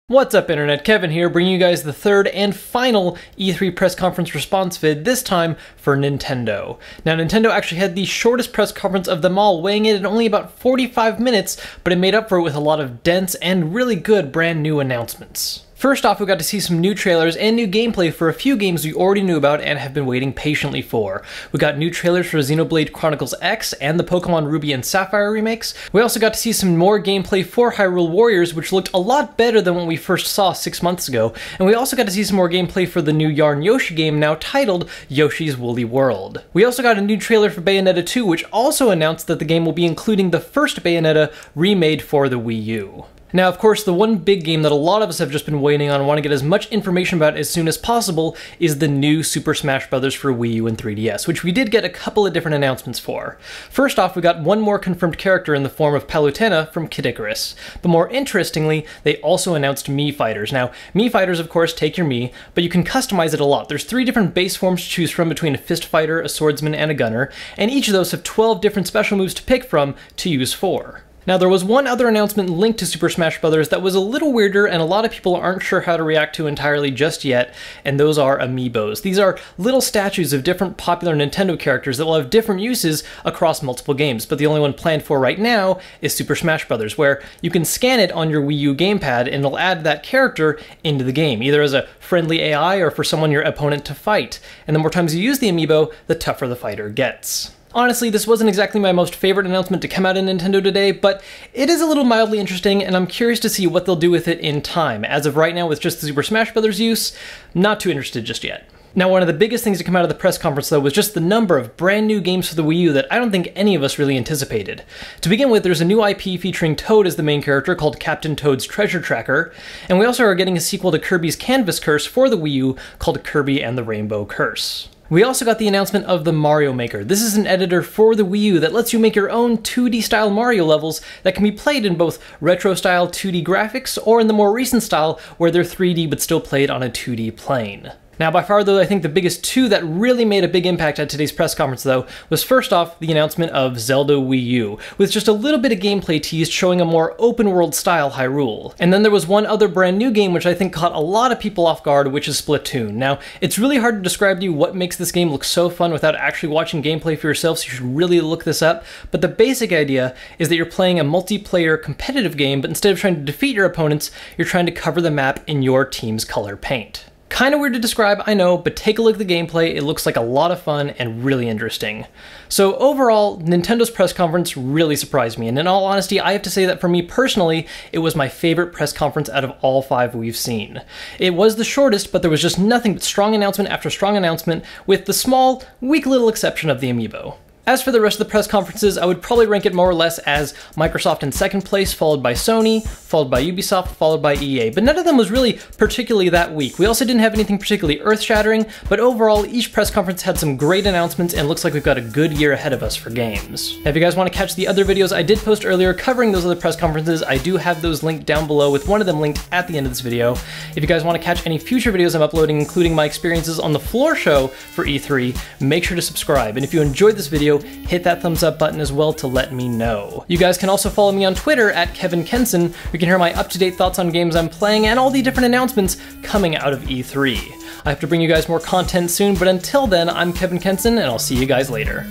What's up internet, Kevin here, bringing you guys the third and final E3 press conference response vid, this time for Nintendo. Now Nintendo actually had the shortest press conference of them all, weighing in at only about 45 minutes, but it made up for it with a lot of dense and really good brand new announcements. First off, we got to see some new trailers and new gameplay for a few games we already knew about and have been waiting patiently for. We got new trailers for Xenoblade Chronicles X and the Pokemon Ruby and Sapphire remakes. We also got to see some more gameplay for Hyrule Warriors, which looked a lot better than what we first saw 6 months ago. And we also got to see some more gameplay for the new Yarn Yoshi game, now titled Yoshi's Woolly World. We also got a new trailer for Bayonetta 2, which also announced that the game will be including the first Bayonetta remade for the Wii U. Now, of course, the one big game that a lot of us have just been waiting on and want to get as much information about as soon as possible is the new Super Smash Bros. For Wii U and 3DS, which we did get a couple of different announcements for. First off, we got one more confirmed character in the form of Palutena from Kid Icarus. But more interestingly, they also announced Mii Fighters. Now, Mii Fighters, of course, take your Mii, but you can customize it a lot. There's 3 different base forms to choose from between a fist fighter, a swordsman, and a gunner, and each of those have 12 different special moves to pick from to use for. Now, there was one other announcement linked to Super Smash Bros. That was a little weirder, and a lot of people aren't sure how to react to entirely just yet, and those are Amiibos. These are little statues of different popular Nintendo characters that will have different uses across multiple games, but the only one planned for right now is Super Smash Bros., where you can scan it on your Wii U gamepad and it'll add that character into the game, either as a friendly AI or for someone your opponent to fight. And the more times you use the Amiibo, the tougher the fighter gets. Honestly, this wasn't exactly my most favorite announcement to come out of Nintendo today, but it is a little mildly interesting, and I'm curious to see what they'll do with it in time. As of right now, with just the Super Smash Bros. Use, not too interested just yet. Now, one of the biggest things to come out of the press conference, though, was just the number of brand new games for the Wii U that I don't think any of us really anticipated. To begin with, there's a new IP featuring Toad as the main character called Captain Toad's Treasure Tracker, and we also are getting a sequel to Kirby's Canvas Curse for the Wii U called Kirby and the Rainbow Curse. We also got the announcement of the Mario Maker. This is an editor for the Wii U that lets you make your own 2D style Mario levels that can be played in both retro style 2D graphics or in the more recent style where they're 3D but still played on a 2D plane. Now, by far, though, I think the biggest two that really made a big impact at today's press conference, though, was first off the announcement of Zelda Wii U, with just a little bit of gameplay teased showing a more open-world style Hyrule. And then there was one other brand new game which I think caught a lot of people off guard, which is Splatoon. Now, it's really hard to describe to you what makes this game look so fun without actually watching gameplay for yourself, so you should really look this up, but the basic idea is that you're playing a multiplayer competitive game, but instead of trying to defeat your opponents, you're trying to cover the map in your team's color paint. Kinda weird to describe, I know, but take a look at the gameplay. It looks like a lot of fun and really interesting. So overall, Nintendo's press conference really surprised me, and in all honesty, I have to say that for me personally, it was my favorite press conference out of all 5 we've seen. It was the shortest, but there was just nothing but strong announcement after strong announcement, with the small, weak little exception of the Amiibo. As for the rest of the press conferences, I would probably rank it more or less as Microsoft in second place, followed by Sony, followed by Ubisoft, followed by EA, but none of them was really particularly that weak. We also didn't have anything particularly earth-shattering, but overall, each press conference had some great announcements and looks like we've got a good year ahead of us for games. Now, if you guys want to catch the other videos I did post earlier covering those other press conferences, I do have those linked down below, with one of them linked at the end of this video. If you guys want to catch any future videos I'm uploading, including my experiences on the floor show for E3, make sure to subscribe, and if you enjoyed this video, hit that thumbs up button as well to let me know. You guys can also follow me on Twitter at Kevin Kenson, where you can hear my up-to-date thoughts on games I'm playing and all the different announcements coming out of E3. I have to bring you guys more content soon, but until then, I'm Kevin Kenson, and I'll see you guys later.